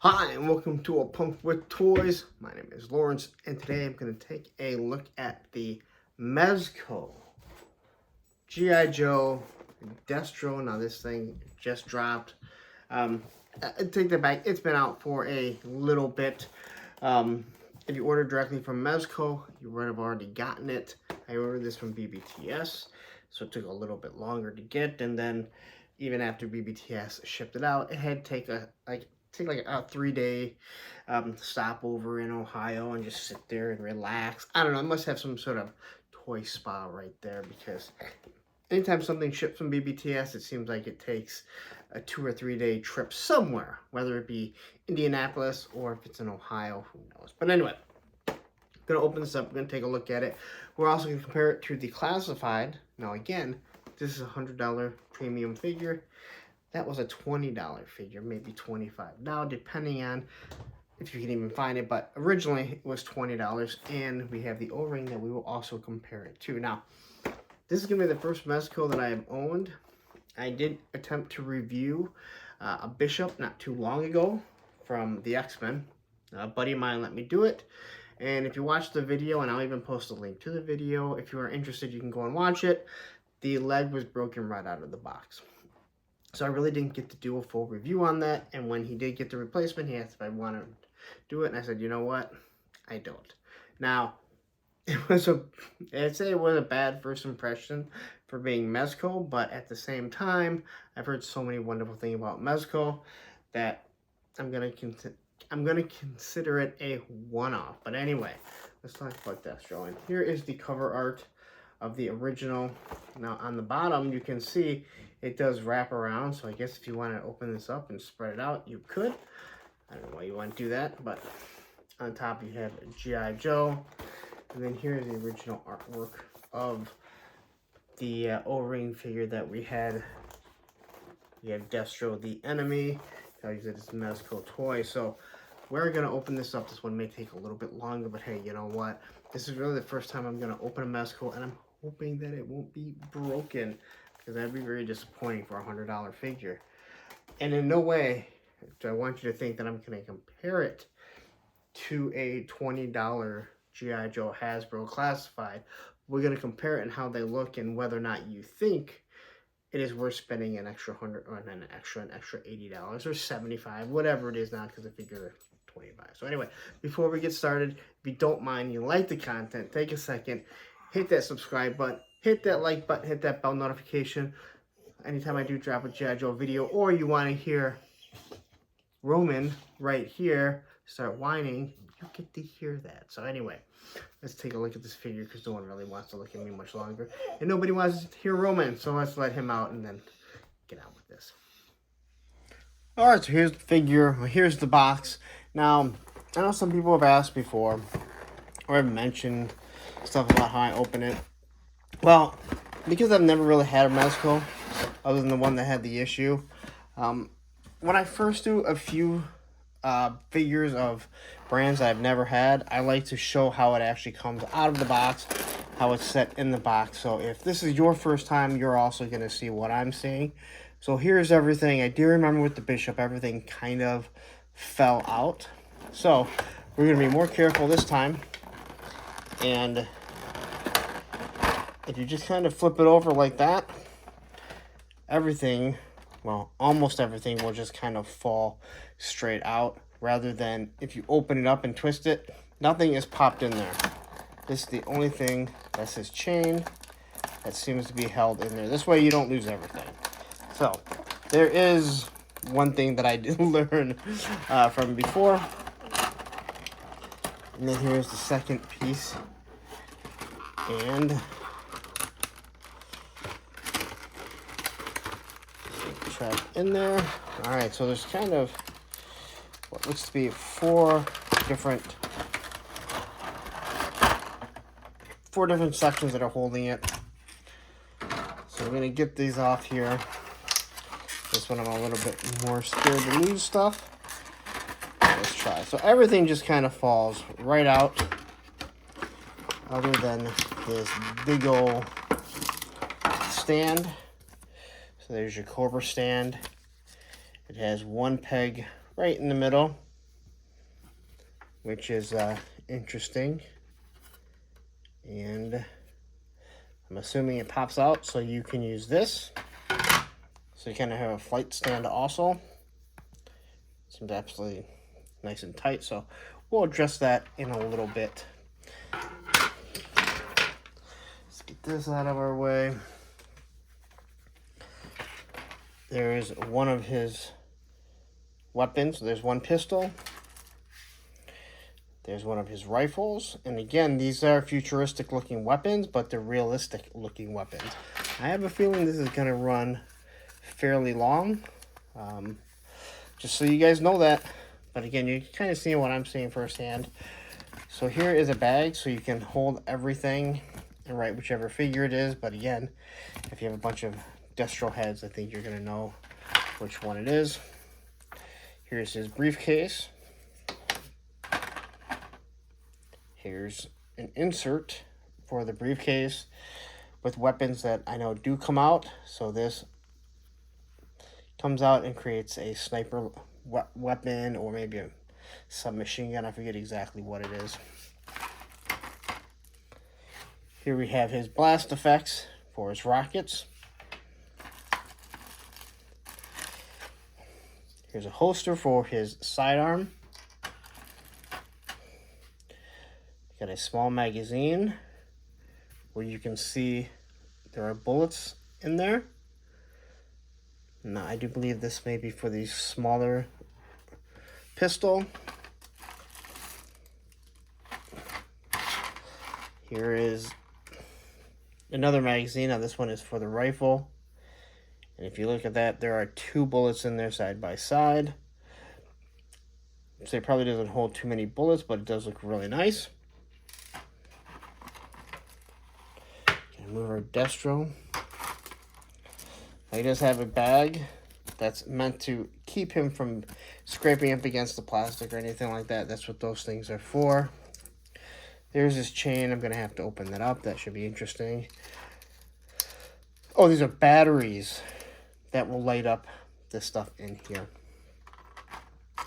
Hi, and welcome to A Punk with Toys. My name is Lawrence, and today I'm going to take a look at the Mezco G.I. Joe Destro. Now, this thing just dropped. I take that back. It's been out for a little bit. If you order directly from Mezco, you would have already gotten it. I ordered this from BBTS, so it took a little bit longer to get, and then even after BBTS shipped it out, it had to take like a 3-day stopover in Ohio and just sit there and relax. I don't know. I must have some sort of toy spa right there, because anytime something ships from BBTS, it seems like it takes a 2 or 3 day trip somewhere, whether it be Indianapolis or if it's in Ohio, who knows. But anyway, I'm going to open this up. We're going to take a look at it. We're also going to compare it to the classified. Now, again, this is a $100 premium figure. That was a $20 figure, maybe $25 now, depending on if you can even find it. But originally, it was $20, and we have the O-ring that we will also compare it to. Now, this is going to be the first Mezco that I have owned. I did attempt to review a Bishop not too long ago from the X-Men. A buddy of mine let me do it. And if you watch the video, and I'll even post a link to the video, if you are interested, you can go and watch it. The leg was broken right out of the box. So I really didn't get to do a full review on that. And when he did get the replacement, he asked if I wanted to do it. And I said, you know what? I don't. Now, I'd say it was a bad first impression for being Mezco, but at the same time, I've heard so many wonderful things about Mezco that I'm gonna consider it a one-off. But anyway, let's talk about Destro. And here is the cover art of the original. Now on the bottom, you can see it does wrap around. So I guess if you want to open this up and spread it out, you could. I don't know why you want to do that, but on top you have G.I. Joe. And then here's the original artwork of the O-ring figure that we had. You have Destro, the enemy. Tells you that it's a Mezco toy. So we're going to open this up. This one may take a little bit longer, but hey, you know what? This is really the first time I'm going to open a Mezco, and I'm hoping that it won't be broken, because that'd be very disappointing for a $100 figure. And in no way do I want you to think that I'm going to compare it to a $20 G.I. Joe Hasbro classified. We're going to compare it and how they look, and whether or not you think it is worth spending an extra $100 or an extra $80 or $75, whatever it is now, because the figures are $25. So anyway, before we get started, if you don't mind, you like the content, take a second, hit that subscribe button, hit that like button, hit that bell notification. Anytime I do drop a G.I. Joe video, or you want to hear Roman right here start whining, you get to hear that. So anyway, let's take a look at this figure, because no one really wants to look at me much longer, and nobody wants to hear Roman, so let's let him out and then get on with this. All right, so here's the figure. Here's the box. Now, I know some people have asked before, or have mentioned stuff about how I open it. Well, because I've never really had a Mezco, other than the one that had the issue, when I first do a few figures of brands that I've never had, I like to show how it actually comes out of the box, how it's set in the box. So if this is your first time, you're also going to see what I'm seeing. So here's everything. I do remember with the Bishop, everything kind of fell out. So we're going to be more careful this time. And if you just kind of flip it over like that, everything, well, almost everything will just kind of fall straight out, rather than if you open it up and twist it, nothing is popped in there. This is the only thing that's his chain that seems to be held in there. This way you don't lose everything. So there is one thing that I did learn from before. And then here's the second piece. And trap in there. All right, so there's kind of what looks to be four different sections that are holding it. So we're gonna get these off here. This one I'm a little bit more scared to lose stuff. Let's try. So everything just kind of falls right out, other than this big old stand. So there's your Cobra stand. It has one peg right in the middle. which is interesting. And I'm assuming it pops out so you can use this. So you kind of have a flight stand also. Seems absolutely nice and tight, so we'll address that in a little bit. Let's get this out of our way. There is one of his weapons. There's one pistol. There's one of his rifles. And again, these are futuristic looking weapons, but they're realistic looking weapons. I have a feeling this is going to run fairly long. Just so you guys know that. But again, you're kind of seeing what I'm seeing firsthand. So here is a bag so you can hold everything and write whichever figure it is. But again, if you have a bunch of Destro heads, I think you're going to know which one it is. Here's his briefcase. Here's an insert for the briefcase with weapons that I know do come out. So this comes out and creates a sniper weapon, or maybe a submachine gun. I forget exactly what it is. Here we have his blast effects for his rockets. Here's a holster for his sidearm. Got a small magazine where you can see there are bullets in there. Now, I do believe this may be for the smaller pistol. Here is another magazine. Now, this one is for the rifle. And if you look at that, there are 2 bullets in there side by side. So it probably doesn't hold too many bullets, but it does look really nice. Move our Destro. He does have a bag that's meant to keep him from scraping up against the plastic or anything like that. That's what those things are for. There's his chain. I'm going to have to open that up. That should be interesting. Oh, these are batteries that will light up this stuff in here.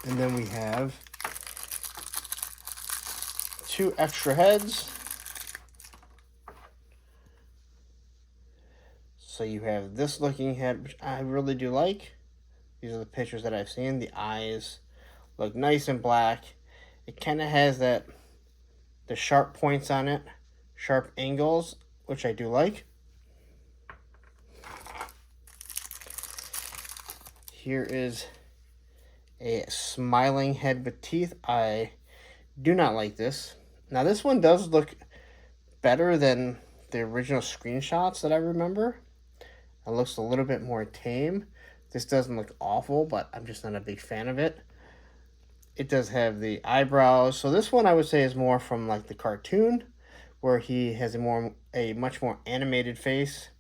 And then we have 2 extra heads. So you have this looking head, which I really do like. These are the pictures that I've seen. The eyes look nice and black. It kind of has the sharp points on it, sharp angles, which I do like. Here is a smiling head with teeth. I do not like this. Now this one does look better than the original screenshots that I remember. It looks a little bit more tame. This doesn't look awful, but I'm just not a big fan of it. It does have the eyebrows. So this one I would say is more from like the cartoon, where he has a much more animated face,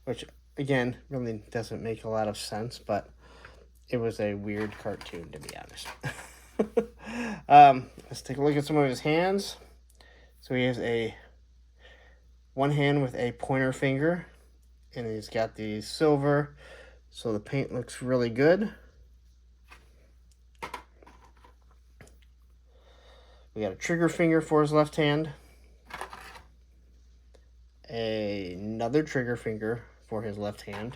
which again really doesn't make a lot of sense, but it was a weird cartoon, to be honest. Let's take a look at some of his hands. So he has one hand with a pointer finger, and he's got the silver, so the paint looks really good. We got a trigger finger for his left hand, another trigger finger for his left hand.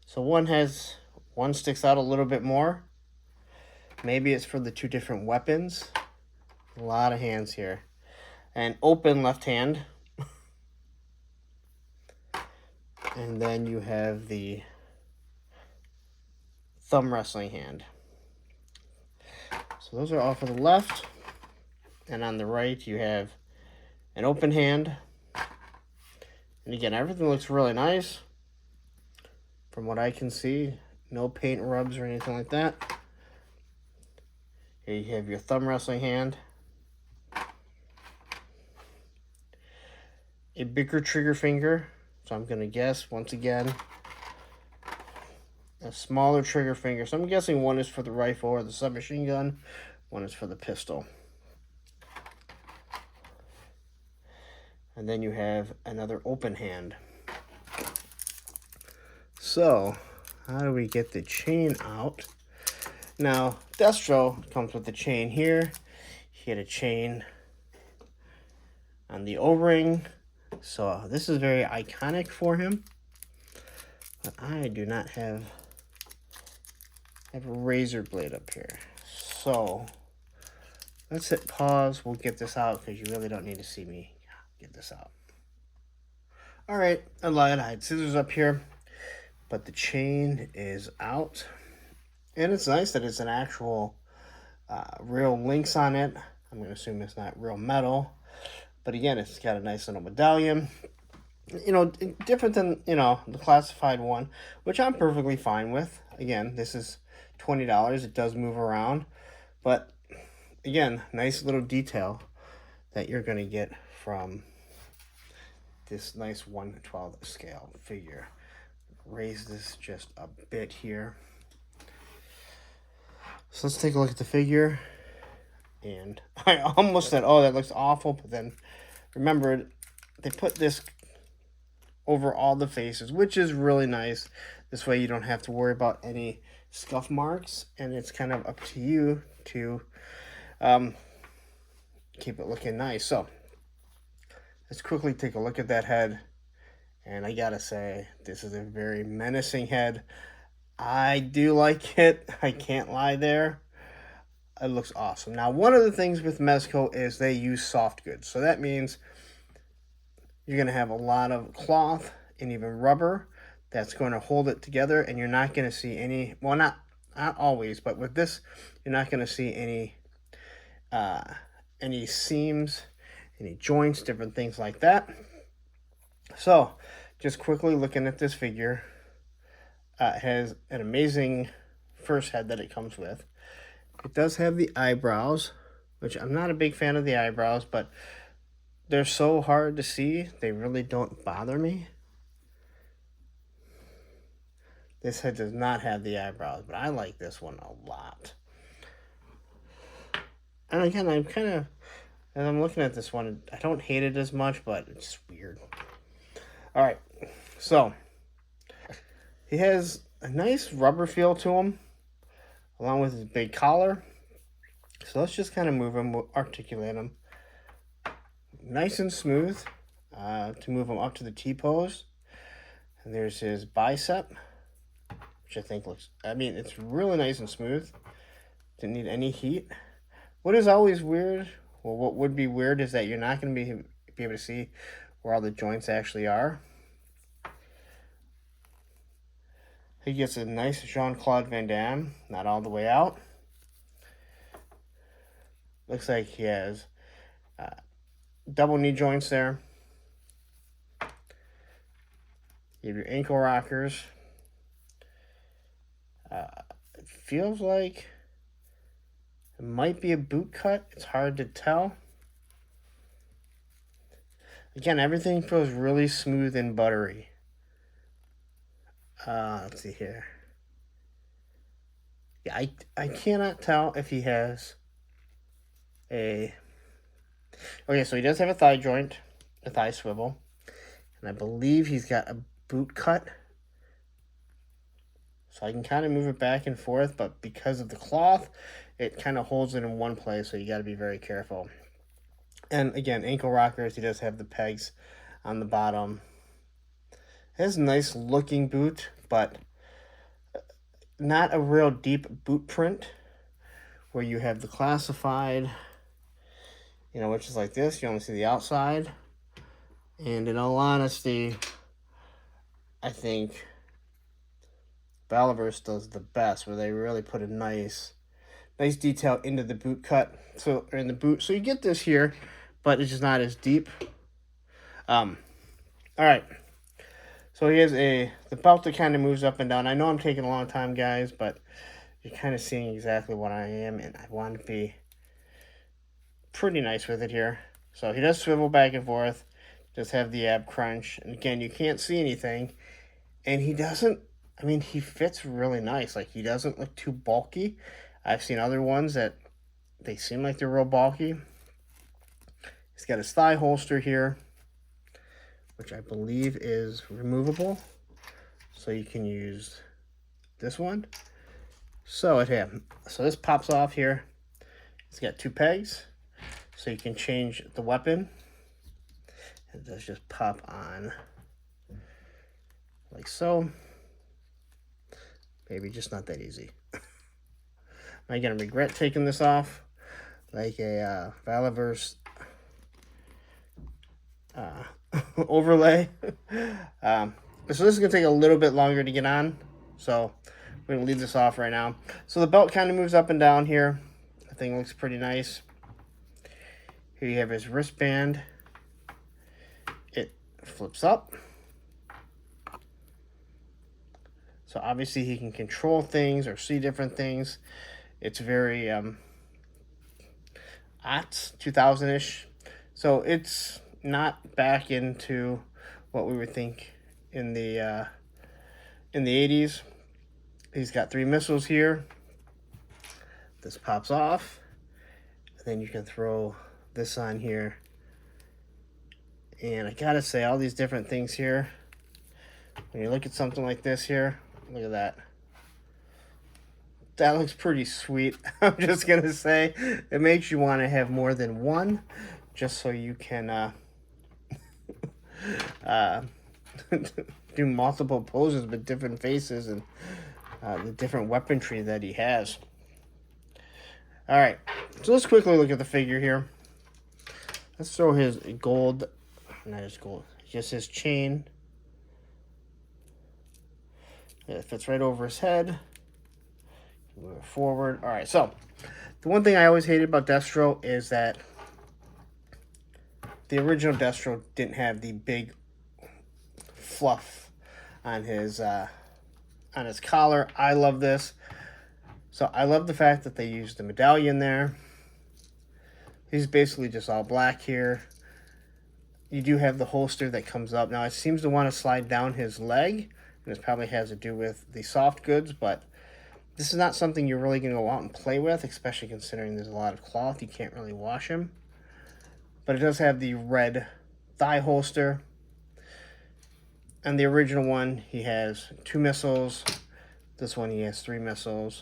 So one sticks out a little bit more. Maybe it's for the 2 different weapons. A lot of hands here. An open left hand. And then you have the thumb wrestling hand. So those are all for the left. And on the right, you have an open hand. And again, everything looks really nice. From what I can see, no paint rubs or anything like that. Here you have your thumb wrestling hand. A bigger trigger finger. So I'm going to guess, once again, a smaller trigger finger. So I'm guessing one is for the rifle or the submachine gun. One is for the pistol. And then you have another open hand. So, how do we get the chain out? Now, Destro comes with the chain here. He had a chain on the O-ring. So this is very iconic for him. But I do not have a razor blade up here. So let's hit pause. We'll get this out because you really don't need to see me get this out. All right, I lied. I had scissors up here, but the chain is out. And it's nice that it's an actual real links on it. I'm going to assume it's not real metal. But again, it's got a nice little medallion. You know, different than, you know, the classified one, which I'm perfectly fine with. Again, this is $20. It does move around. But again, nice little detail that you're going to get from this nice 1/12 scale figure. Raise this just a bit here. So let's take a look at the figure. And I almost said, oh, that looks awful. But then remembered they put this over all the faces, which is really nice. This way you don't have to worry about any scuff marks. And it's kind of up to you to keep it looking nice. So let's quickly take a look at that head. And I gotta say, this is a very menacing head. I do like it. I can't lie there. It looks awesome. Now, one of the things with Mezco is they use soft goods. So that means you're going to have a lot of cloth and even rubber that's going to hold it together. And you're not going to see any, well, not always, but with this, you're not going to see any seams, any joints, different things like that. So just quickly looking at this figure, it has an amazing first head that it comes with. It does have the eyebrows, which I'm not a big fan of the eyebrows, but they're so hard to see, they really don't bother me. This head does not have the eyebrows, but I like this one a lot. And again, I'm kind of, as I'm looking at this one, I don't hate it as much, but it's weird. All right, so he has a nice rubber feel to him, along with his big collar. So let's just kind of move him, articulate him. Nice and smooth to move him up to the T-pose. And there's his bicep, which I think looks, I mean, it's really nice and smooth. Didn't need any heat. What is always weird, well, what would be weird is that you're not going to be able to see where all the joints actually are. He gets a nice Jean-Claude Van Damme, not all the way out. Looks like he has double knee joints there. You have your ankle rockers. It feels like it might be a boot cut. It's hard to tell. Again, everything feels really smooth and buttery. Let's see here. Yeah, I cannot tell if he has a... Okay, so he does have a thigh joint, a thigh swivel. And I believe he's got a boot cut. So I can kind of move it back and forth, but because of the cloth, it kind of holds it in one place, so you got to be very careful. And again, ankle rockers, he does have the pegs on the bottom. It has a nice looking boot, but not a real deep boot print where you have the classified, you know, which is like this. You only see the outside. And in all honesty, I think Balaverse does the best, where they really put a nice detail into the boot cut, so, or in the boot. So you get this here, but it's just not as deep. All right. So he has the belt that kind of moves up and down. I know I'm taking a long time, guys, but you're kind of seeing exactly what I am, and I want to be pretty nice with it here. So he does swivel back and forth, does have the ab crunch, and again, you can't see anything, and he doesn't, I mean, he fits really nice. Like, he doesn't look too bulky. I've seen other ones that they seem like they're real bulky. He's got his thigh holster here, which I believe is removable. So you can use this one. So this pops off here. It's got 2 pegs, so you can change the weapon. It does just pop on like so. Maybe just not that easy. I'm gonna regret taking this off, like a Valiverse overlay. So this is gonna take a little bit longer to get on, so we're gonna leave this off right now. So the belt kind of moves up and down here. The thing looks pretty nice. Here you have his wristband. It flips up. So obviously he can control things or see different things. It's very 2000-ish. So it's not back into what we would think in the 80s. He's got 3 missiles here. This pops off. And then you can throw this on here. And I gotta say, all these different things here, when you look at something like this here, look at that. That looks pretty sweet. I'm just gonna say, it makes you want to have more than one, just so you can do multiple poses with different faces and the different weaponry that he has. All right, so let's quickly look at the figure here. Let's throw his gold, not his gold, just his chain. It fits right over his head. Move it forward. All right, so the one thing I always hated about Destro is that the original Destro didn't have the big fluff on his collar. I love this. So I love the fact that they used the medallion there. He's basically just all black here. You do have the holster that comes up. Now it seems to want to slide down his leg, and this probably has to do with the soft goods, but this is not something you're really going to go out and play with, especially considering there's a lot of cloth. You can't really wash him. But it does have the red thigh holster. And the original one, he has 2 missiles. This one, he has 3 missiles.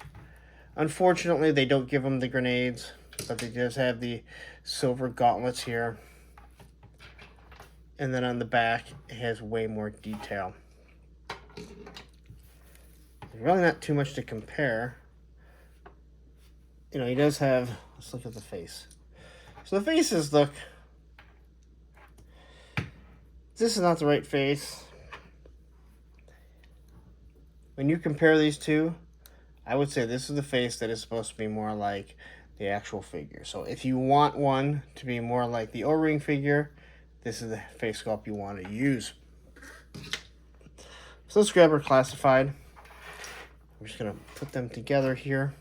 Unfortunately, they don't give him the grenades, but they just have the silver gauntlets here. And then on the back, it has way more detail. There's really not too much to compare. You know, he does have, let's look at the face. So the faces look, this is not the right face. When you compare these two, I would say this is the face that is supposed to be more like the actual figure. So if you want one to be more like the O-ring figure, this is the face sculpt you want to use. So let's grab our classified. I'm just going to put them together here.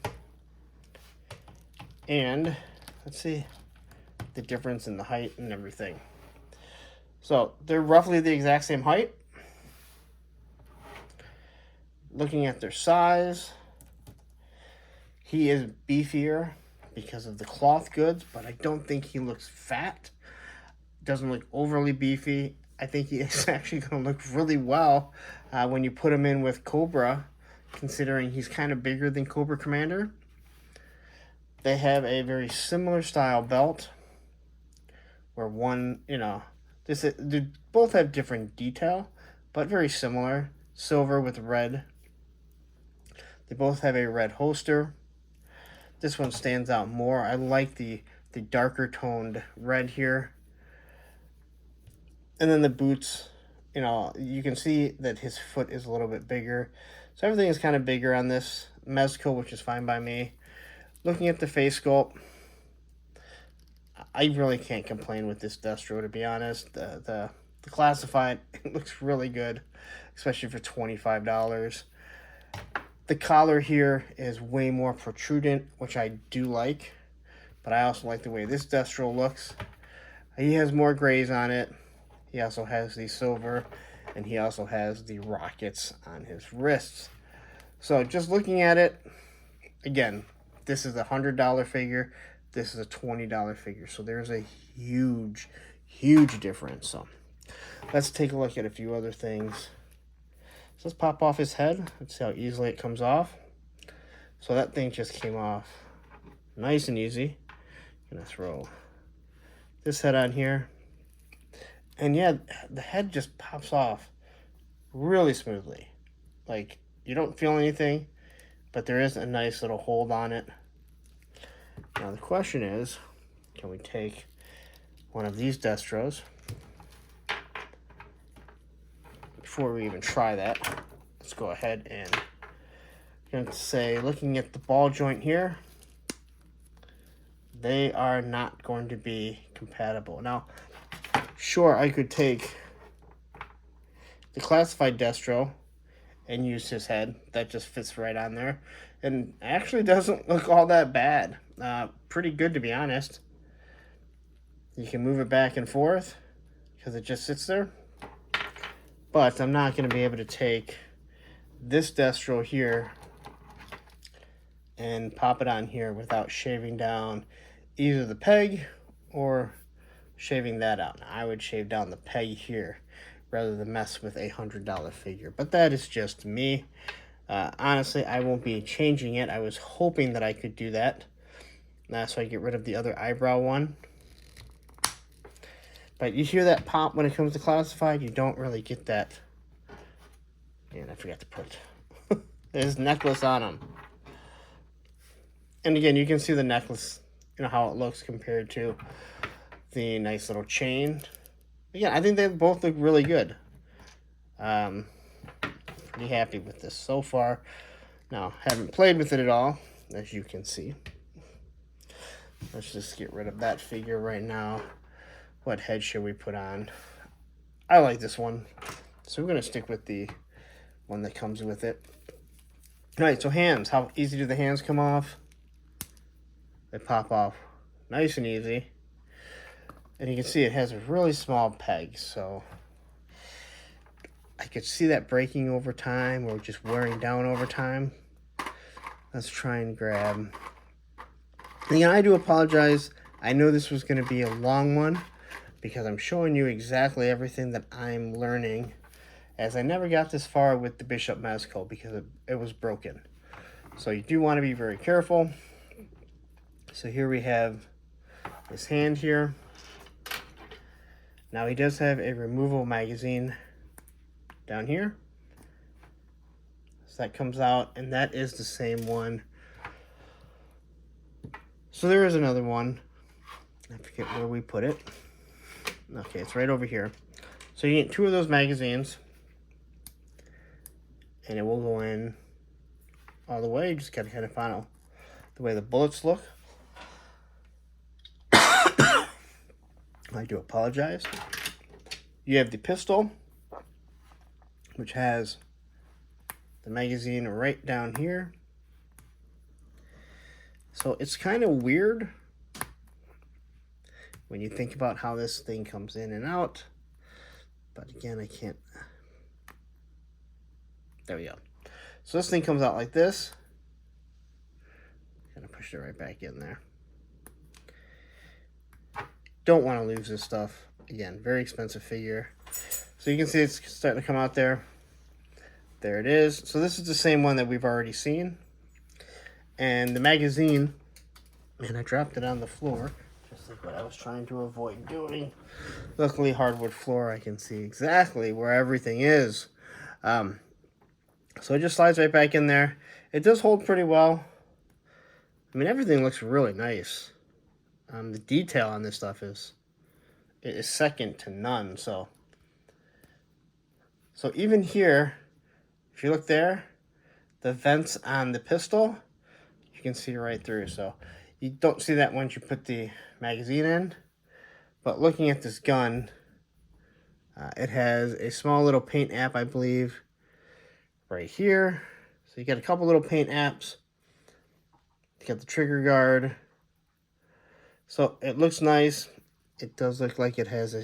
And let's see the difference in the height and everything. So they're roughly the exact same height. Looking at their size, he is beefier because of the cloth goods, but I don't think he looks fat. Doesn't look overly beefy. I think he is actually going to look really well when you put him in with Cobra, considering he's kind of bigger than Cobra Commander. They have a very similar style belt, where one, you know, they both have different detail, but very similar. Silver with red. They both have a red holster. This one stands out more. I like the darker toned red here. And then the boots, you know, you can see that his foot is a little bit bigger. So everything is kind of bigger on this Mezco, which is fine by me. Looking at the face sculpt, I really can't complain with this Destro, to be honest. The classified, it looks really good, especially for $25. The collar here is way more protrudent, which I do like. But I also like the way this Destro looks. He has more grays on it. He also has the silver, and he also has the rockets on his wrists. So just looking at it, again, this is a $100 figure. This is a $20 figure. So there's a huge, huge difference. So let's take a look at a few other things. So let's pop off his head. Let's see how easily it comes off. So that thing just came off nice and easy. Gonna throw this head on here. And yeah, the head just pops off really smoothly. Like, you don't feel anything, but there is a nice little hold on it. Now the question is, can we take one of these Destros? Before we even try that, let's go ahead and I'm going to say, looking at the ball joint here, they are not going to be compatible. Now, sure, I could take the classified Destro and use his head. That just fits right on there. And actually doesn't look all that bad. Pretty good, to be honest. You can move it back and forth because it just sits there. But I'm not going to be able to take this Destro here and pop it on here without shaving down either the peg or shaving that out. Now, I would shave down the peg here rather than mess with a $100 figure. But that is just me. Honestly, I won't be changing it. I was hoping that I could do that. So I get rid of the other eyebrow one. But you hear that pop when it comes to classified. You don't really get that. And I forgot to put his necklace on him. And again, you can see the necklace, you know, how it looks compared to the nice little chain. Again, I think they both look really good. Pretty happy with this so far. Now, haven't played with it at all, as you can see. Let's just get rid of that figure right now. What head should we put on? I like this one, so we're going to stick with the one that comes with it. All right, so hands. How easy do the hands come off? They pop off nice and easy. And you can see it has a really small peg, so I could see that breaking over time or just wearing down over time. Let's try and grab. And I do apologize. I know this was going to be a long one because I'm showing you exactly everything that I'm learning, as I never got this far with the Bishop Mezco because it was broken. So you do want to be very careful. So here we have his hand here. Now he does have a removable magazine down here. So that comes out, and that is the same one. So there is another one. I forget where we put it. Okay, it's right over here. So you get two of those magazines, and it will go in all the way. You just gotta kind of find out the way the bullets look. I do apologize. You have the pistol, which has the magazine right down here. So it's kind of weird when you think about how this thing comes in and out. But again, I can't. There we go. So this thing comes out like this. Kind of push it right back in there. Don't want to lose this stuff. Again, very expensive figure. So you can see it's starting to come out there. There it is. So this is the same one that we've already seen. And the magazine, and I dropped it on the floor, just like what I was trying to avoid doing. Luckily, hardwood floor, I can see exactly where everything is. So it just slides right back in there. It does hold pretty well. I mean, everything looks really nice. The detail on this stuff is second to none. So even here, if you look there, the vents on the pistol, you can see right through. So you don't see that once you put the magazine in. But looking at this gun, it has a small little paint app, I believe, right here. So you got a couple little paint apps. You got the trigger guard. So it looks nice. It does look like it has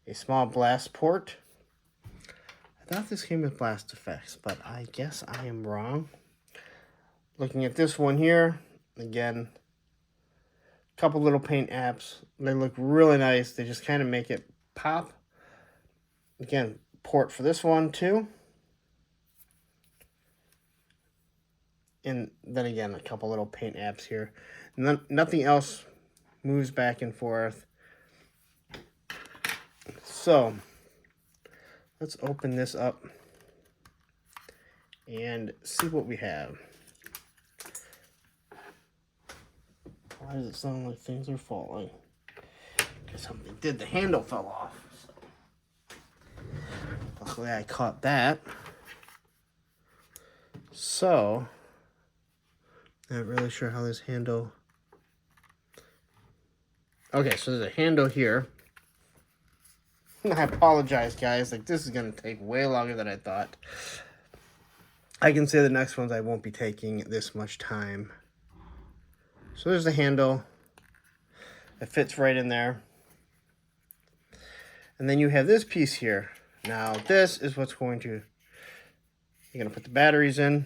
a small blast port. I thought this came with blast effects, but I guess I am wrong. Looking at this one here, again, a couple little paint apps. They look really nice. They just kind of make it pop. Again, port for this one too. And then again, a couple little paint apps here. Nothing else moves back and forth. So let's open this up and see what we have. Why does it sound like things are falling? Because something did. The handle fell off. So. Luckily I caught that. So, not really sure how this handle... Okay, so there's a handle here. I apologize, guys. Like, this is going to take way longer than I thought. I can say the next ones I won't be taking this much time. So there's the handle. It fits right in there. And then you have this piece here. Now, this is what's going to... You're going to put the batteries in.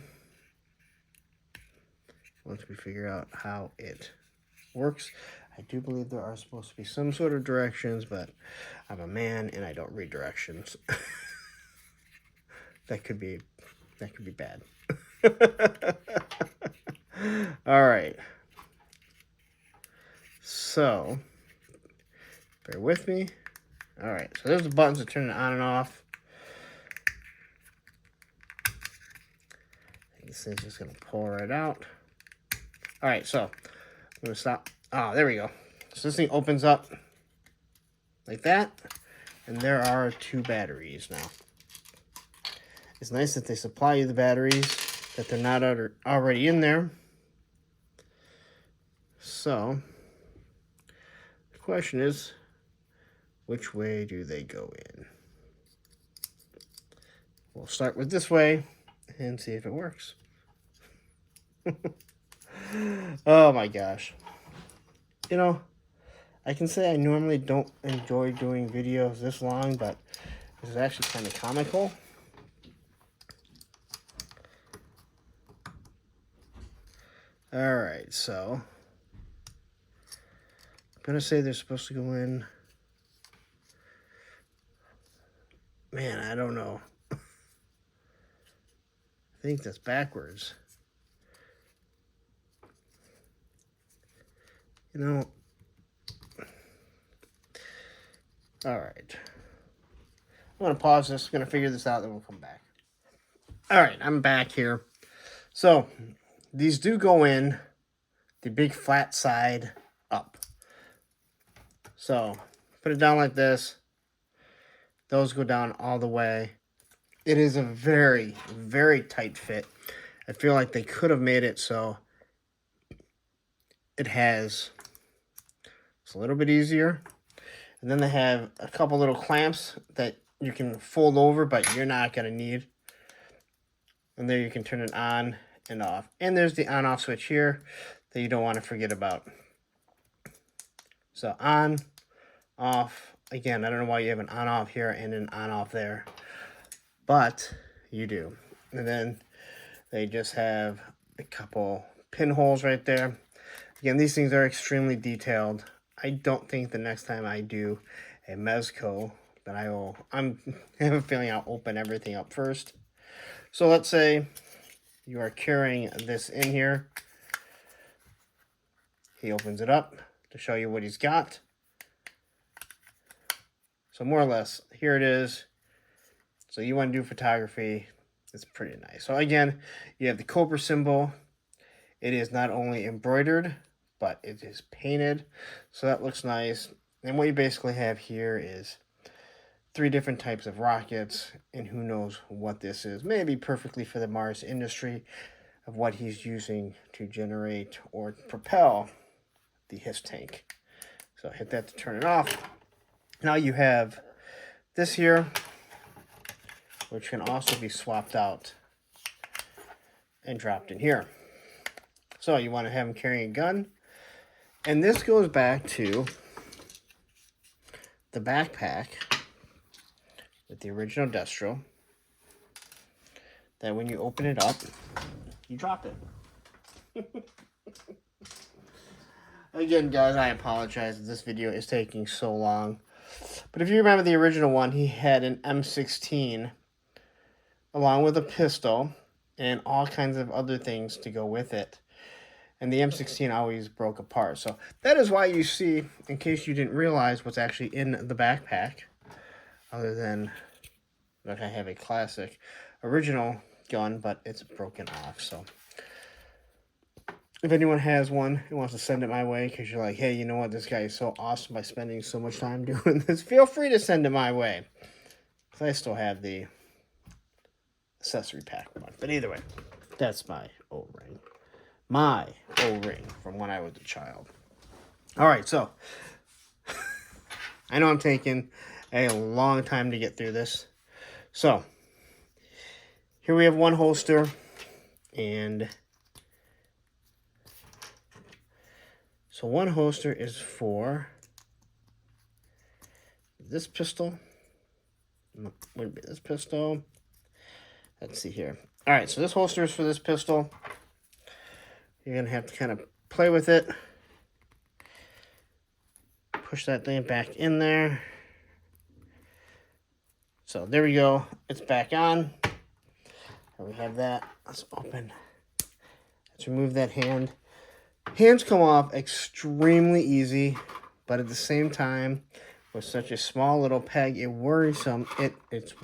Once we figure out how it works. I do believe there are supposed to be some sort of directions, but I'm a man and I don't read directions. That could be bad. All right. So, bear with me. All right. So there's the buttons to turn it on and off. This is just going to pull right out. All right, so I'm going to stop. Oh, there we go. So this thing opens up like that, and there are 2 batteries now. It's nice that they supply you the batteries, that they're not already in there. So the question is, which way do they go in? We'll start with this way and see if it works. Oh my gosh. You know, I can say I normally don't enjoy doing videos this long, but this is actually kind of comical. Alright, so I'm going to say they're supposed to go in. Man, I don't know. I think that's backwards. You know, all right. I'm going to pause this. I'm going to figure this out, then we'll come back. All right, I'm back here. So, these do go in the big flat side up. So, put it down like this. Those go down all the way. It is a very, very tight fit. I feel like they could have made it so it has... It's a little bit easier. And then they have a couple little clamps that you can fold over, but you're not going to need. And there you can turn it on and off. And there's the on-off switch here that you don't want to forget about. So on, off. Again, I don't know why you have an on-off here and an on-off there. But you do. And then they just have a couple pinholes right there. Again, these things are extremely detailed. I don't think the next time I do a Mezco that I have a feeling I'll open everything up first. So let's say you are carrying this in here. He opens it up to show you what he's got. So more or less, here it is. So you want to do photography, it's pretty nice. So again, you have the Cobra symbol. It is not only embroidered, but it is painted, so that looks nice. And what you basically have here is 3 different types of rockets, and who knows what this is. Maybe perfectly for the Mars industry of what he's using to generate or propel his tank. So hit that to turn it off. Now you have this here, which can also be swapped out and dropped in here. So you want to have him carrying a gun. And this goes back to the backpack with the original Destro. That when you open it up, you drop it. Again, guys, I apologize that this video is taking so long. But if you remember the original one, he had an M16 along with a pistol. and all kinds of other things to go with it. And the M16 always broke apart. So that is why you see, in case you didn't realize what's actually in the backpack, other than that I have a classic original gun, but it's broken off. So if anyone has one and wants to send it my way because you're like, hey, you know what, this guy is so awesome by spending so much time doing this, feel free to send it my way. Because I still have the accessory pack one. But either way, that's my O-ring. My O-ring from when I was a child. All right, so I know I'm taking a long time to get through this. So here we have one holster, and so one holster is for this pistol. Would be this pistol. Let's see here. All right, so this holster is for this pistol. You're gonna have to kind of play with it. Push that thing back in there. So there we go. It's back on. And we have that. Let's open. Let's remove that hand. Hands come off extremely easy, but at the same time, with such a small little peg, it worrisome. It is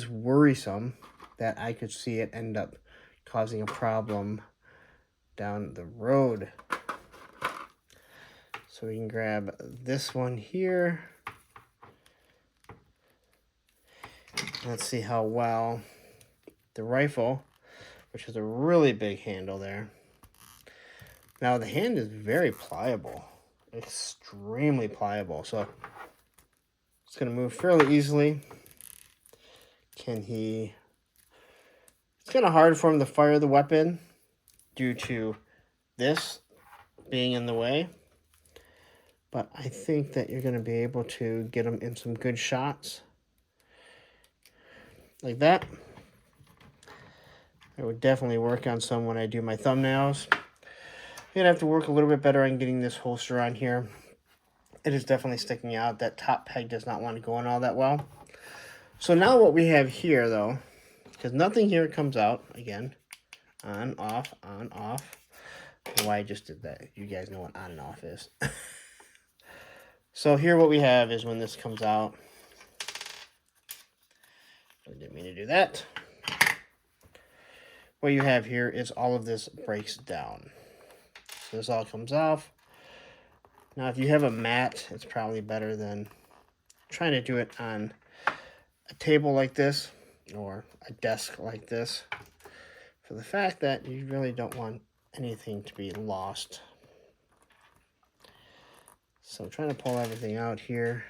worrisome that I could see it end up causing a problem down the road. So we can grab this one here. Let's see how well the rifle, which is a really big handle there. Now the hand is very pliable, extremely pliable. So it's going to move fairly easily. It's kind of hard for him to fire the weapon due to this being in the way. But I think that you're going to be able to get him in some good shots. Like that. I would definitely work on some when I do my thumbnails. I'm going to have to work a little bit better on getting this holster on here. It is definitely sticking out. That top peg does not want to go in all that well. So now what we have here, though, because nothing here comes out, again, on, off, on, off. Why I just did that. You guys know what on and off is. So here what we have is when this comes out. I didn't mean to do that. What you have here is all of this breaks down. So this all comes off. Now if you have a mat, it's probably better than trying to do it on a table like this or a desk like this, for the fact that you really don't want anything to be lost. So I'm trying to pull everything out here.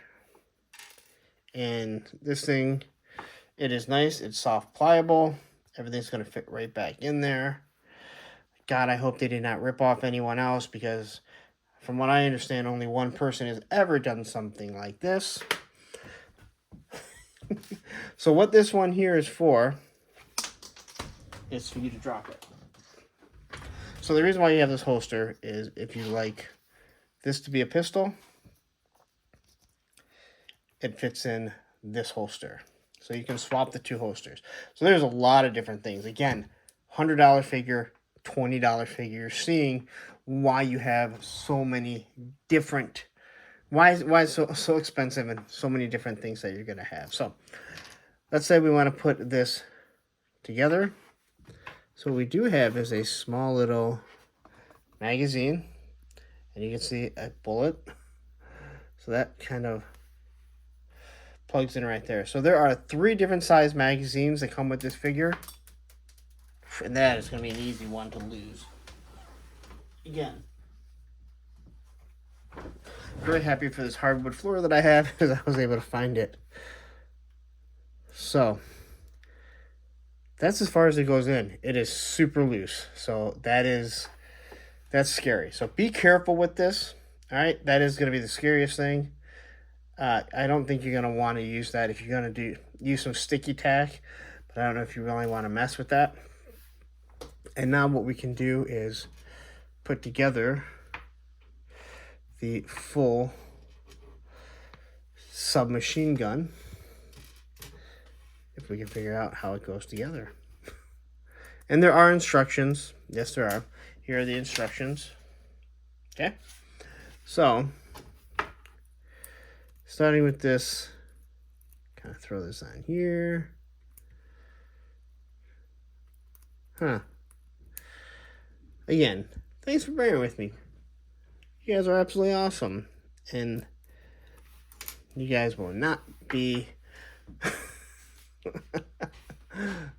And this thing, it is nice. It's soft, pliable. Everything's going to fit right back in there. God, I hope they did not rip off anyone else, because from what I understand, only one person has ever done something like this. So what this one here is for is for you to drop it. So the reason why you have this holster is if you like this to be a pistol, it fits in this holster. So you can swap the two holsters. So there's a lot of different things. Again, $100 figure, $20 figure. You're seeing why you have so many different, why it's so expensive, and so many different things that you're going to have. So let's say we want to put this together. So what we do have is a small little magazine. And you can see a bullet. So that kind of plugs in right there. So there are 3 different size magazines that come with this figure. And that is going to be an easy one to lose. Again, very happy for this hardwood floor that I have, because I was able to find it. So that's as far as it goes in. It is super loose. So that's scary. So be careful with this. All right, that is going to be the scariest thing. I don't think you're going to want to use that. If you're going to use some sticky tack, but I don't know if you really want to mess with that. And now what we can do is put together the full submachine gun, if we can figure out how it goes together. And there are instructions. Yes, there are. Here are the instructions. Okay. So, starting with this, kind of throw this on here. Huh. Again, thanks for bearing with me. You guys are absolutely awesome. And you guys will not be...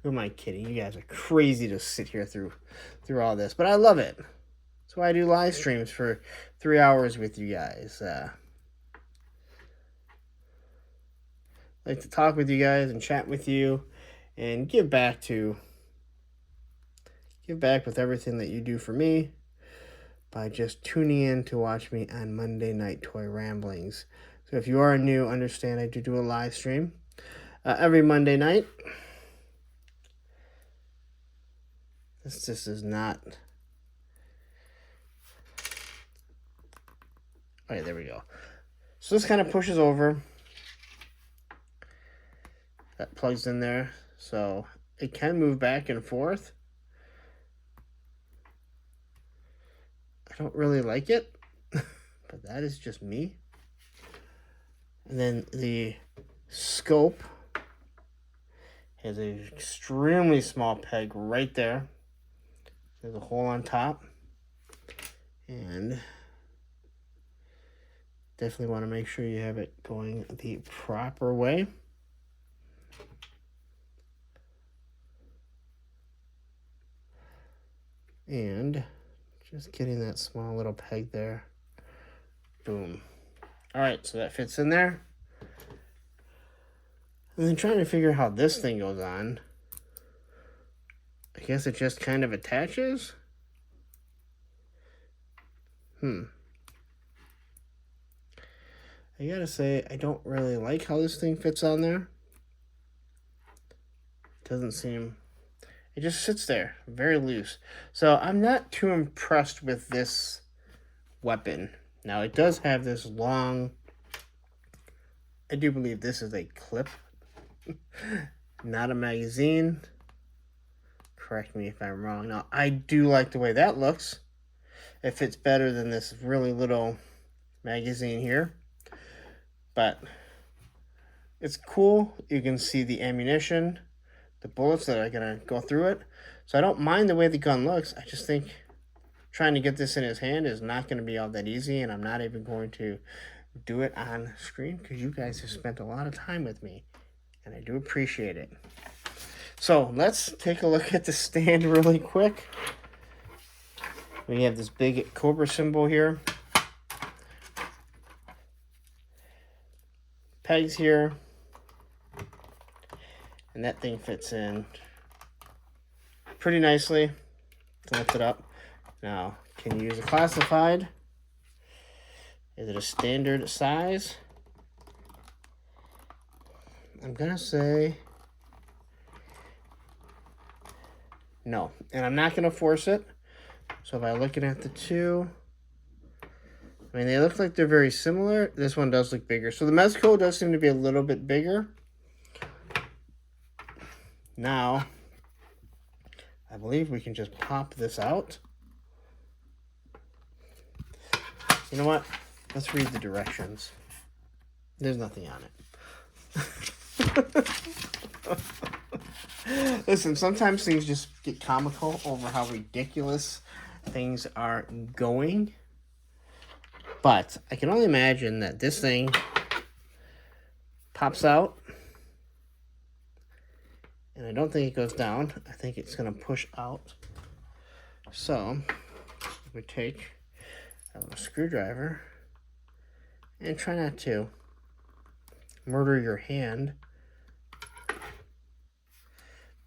Who am I kidding? You guys are crazy to sit here through all this. But I love it. That's why I do live streams for 3 hours with you guys. I like to talk with you guys and chat with you and give back with everything that you do for me by just tuning in to watch me on Monday Night Toy Ramblings. So if you are new, understand I do a live stream every Monday night. This is not... All right, there we go. So this kind of pushes over. That plugs in there. So it can move back and forth. I don't really like it, but that is just me. And then the scope has an extremely small peg right there. There's a hole on top. And definitely want to make sure you have it going the proper way. And just getting that small little peg there. Boom. All right, so that fits in there. And then trying to figure out how this thing goes on. I guess it just kind of attaches. I gotta say, I don't really like how this thing fits on there. Doesn't seem... It just sits there, very loose. So I'm not too impressed with this weapon. Now it does have this long... I do believe this is a clip, not a magazine. Correct me if I'm wrong. Now I do like the way that looks. It fits better than this really little magazine here. But it's cool. You can see the ammunition, the bullets that are going to go through it. So I don't mind the way the gun looks. I just think trying to get this in his hand is not going to be all that easy, and I'm not even going to do it on screen because you guys have spent a lot of time with me, and I do appreciate it. So let's take a look at the stand really quick. We have this big Cobra symbol here. Pegs here. And that thing fits in pretty nicely to lift it up. Now, can you use a classified? Is it a standard size? I'm gonna say no, and I'm not gonna force it. So by looking at the two, I mean, they look like they're very similar. This one does look bigger. So the Mezco does seem to be a little bit bigger. Now, I believe we can just pop this out. You know what? Let's read the directions. There's nothing on it. Listen, sometimes things just get comical over how ridiculous things are going. But I can only imagine that this thing pops out. And I don't think it goes down. I think it's going to push out. So, we take a little screwdriver and try not to murder your hand.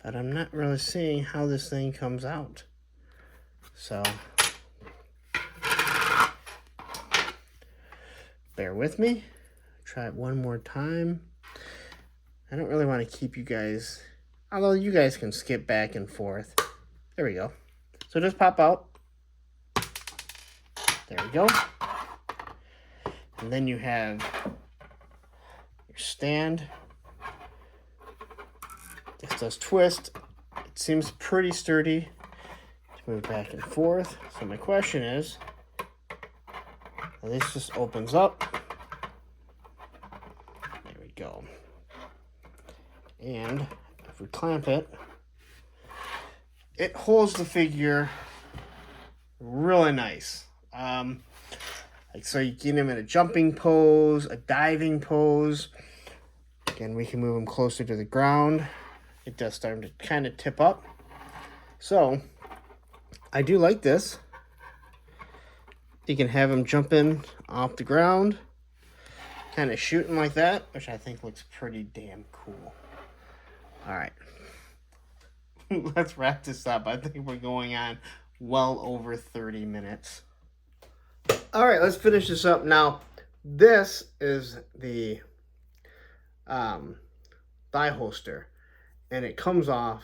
But I'm not really seeing how this thing comes out. So, bear with me. Try it one more time. I don't really want to keep you guys, although you guys can skip back and forth. There we go. So just pop out. There we go. And then you have your stand. This does twist. It seems pretty sturdy to move back and forth. So my question is, this just opens up. There we go. And if we clamp it, it holds the figure really nice. Like, so you get him in a jumping pose, a diving pose. Again, we can move him closer to the ground. It does start to kind of tip up. So I do like this. You can have him jumping off the ground, kind of shooting like that, which I think looks pretty damn cool. All right. Let's wrap this up. I think we're going on well over 30 minutes. All right, let's finish this up. Now, this is the thigh holster, and it comes off,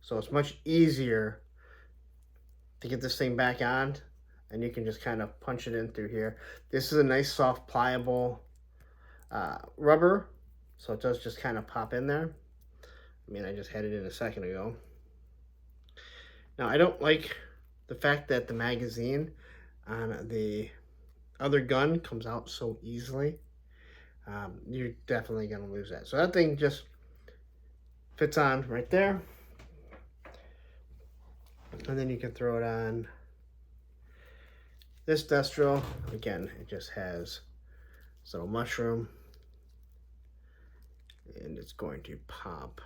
so it's much easier to get this thing back on, and you can just kind of punch it in through here. This is a nice, soft, pliable rubber, so it does just kind of pop in there. I mean, I just had it in a second ago. Now, I don't like the fact that the magazine on the other gun comes out so easily. You're definitely going to lose that. So that thing just fits on right there. And then you can throw it on this Destro. Again, it just has this little mushroom. And it's going to pop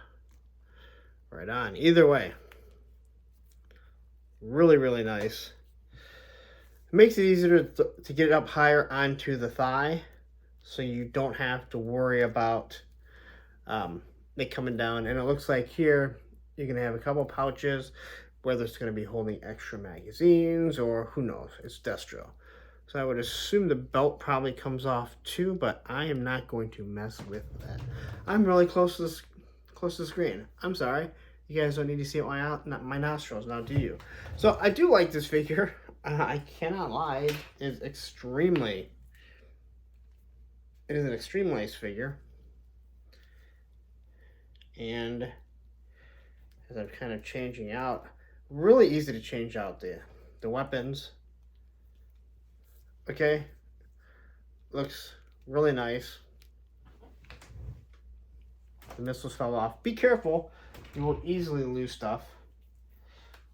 right on. Either way. Really, really nice. It makes it easier to get it up higher onto the thigh, so you don't have to worry about it coming down. And it looks like here you're going to have a couple pouches, whether it's going to be holding extra magazines or who knows. It's Destro. So I would assume the belt probably comes off too, but I am not going to mess with that. I'm really close to the screen. I'm sorry. You guys don't need to see my nostrils now, do you? So I do like this figure. I cannot lie. It is an extremely nice figure. And as I'm kind of changing out, really easy to change out the weapons. Okay, looks really nice. The missiles fell off. Be careful. You will easily lose stuff.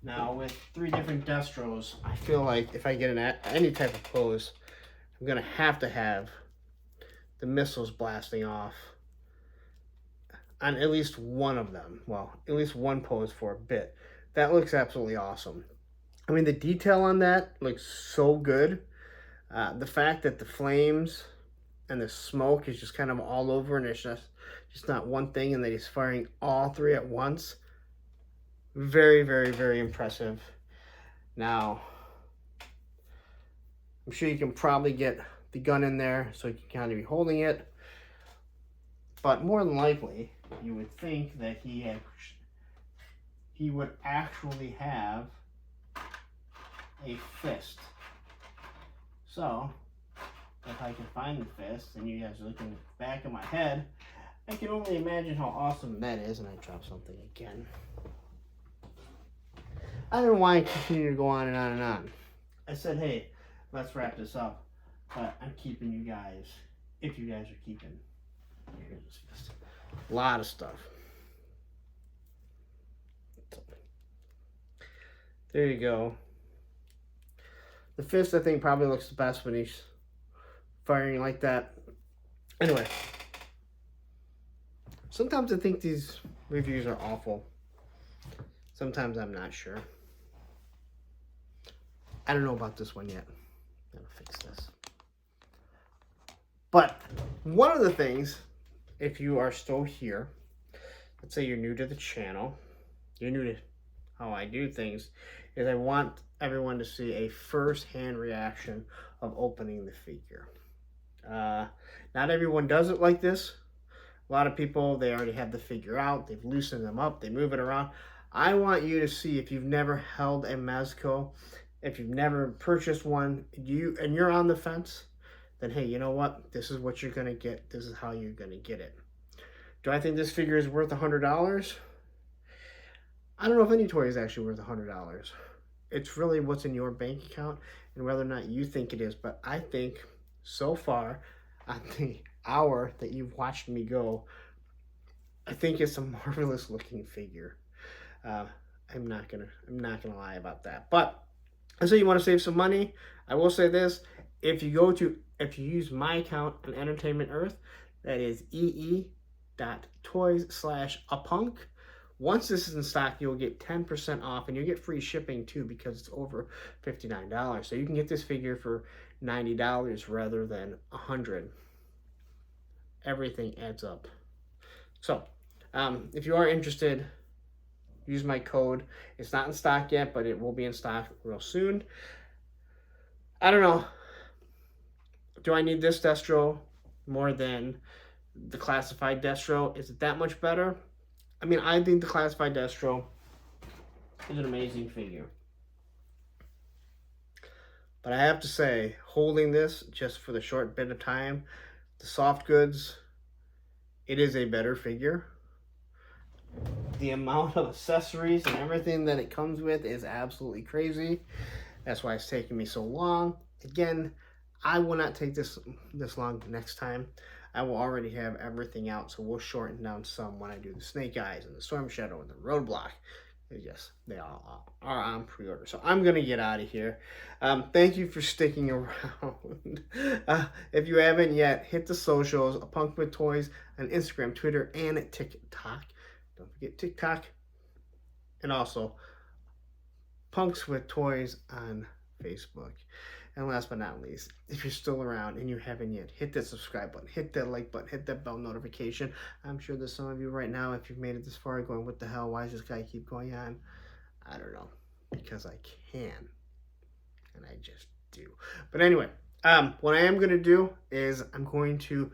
Now, with 3 different Destros, I feel like if I get in any type of pose, I'm going to have the missiles blasting off on at least one of them. Well, at least one pose for a bit. That looks absolutely awesome. I mean, the detail on that looks so good. The fact that the flames and the smoke is just kind of all over, and it's just not one thing, and that he's firing all 3 at once. Very, very, very impressive. Now, I'm sure you can probably get the gun in there so you can kind of be holding it. But more than likely, you would think that he would actually have a fist. So, if I can find the fist, and you guys are looking at the back of my head, I can only imagine how awesome that is. And I dropped something again. I don't want to continue to go on and on and on. I said, hey, let's wrap this up. But I'm keeping you guys, if you guys are keeping. Here's this fist. A lot of stuff. There you go. The fist, I think, probably looks the best when he's firing like that. Anyway. Sometimes I think these reviews are awful. Sometimes I'm not sure. I don't know about this one yet. I'm gonna fix this. But one of the things, if you are still here, let's say you're new to the channel, you're new to how I do things, is I want everyone to see a first-hand reaction of opening the figure. Not everyone does it like this. A lot of people, they already have the figure out, they've loosened them up, they move it around. I want you to see, if you've never held a Mezco, if you've never purchased one, and you're on the fence, then hey, you know what? This is what you're going to get. This is how you're going to get it. Do I think this figure is worth $100? I don't know if any toy is actually worth $100. It's really what's in your bank account and whether or not you think it is. But I think so far, on the hour that you've watched me go, I think it's a marvelous looking figure. Uh, I'm not gonna lie about that. But I say you want to save some money. I will say this: if you use my account on Entertainment Earth, that is ee.toys/apunk. Once this is in stock, you'll get 10% off, and you'll get free shipping too because it's over $59. So you can get this figure for $90 rather than $100. Everything adds up. So, if you are interested, use my code. It's not in stock yet, but it will be in stock real soon. I don't know. Do I need this Destro more than the classified Destro? Is it that much better? I mean, I think the classified Destro is an amazing figure. But I have to say, holding this just for the short bit of time, the soft goods, it is a better figure. The amount of accessories and everything that it comes with is absolutely crazy. That's why it's taking me so long. Again, I will not take this long next time. I will already have everything out, so we'll shorten down some when I do the Snake Eyes and the Storm Shadow and the Roadblock. Yes, they all are on pre-order. So I'm going to get out of here. Thank you for sticking around. If you haven't yet, hit the socials, A Punk with Toys on Instagram, Twitter, and TikTok. Don't forget TikTok. And also Punks with Toys on Facebook. And last but not least, if you're still around and you haven't yet, hit that subscribe button, hit that like button, hit that bell notification. I'm sure there's some of you right now, if you've made it this far, going, what the hell, why does this guy keep going on? I don't know, because I can, and I just do. But anyway, what I am going to do is I'm going to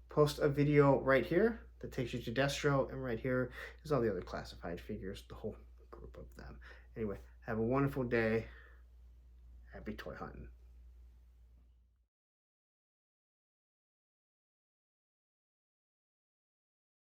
post a video right here that takes you to Destro, and right here is all the other classified figures, the whole group of them. Anyway, have a wonderful day. Happy toy hunting.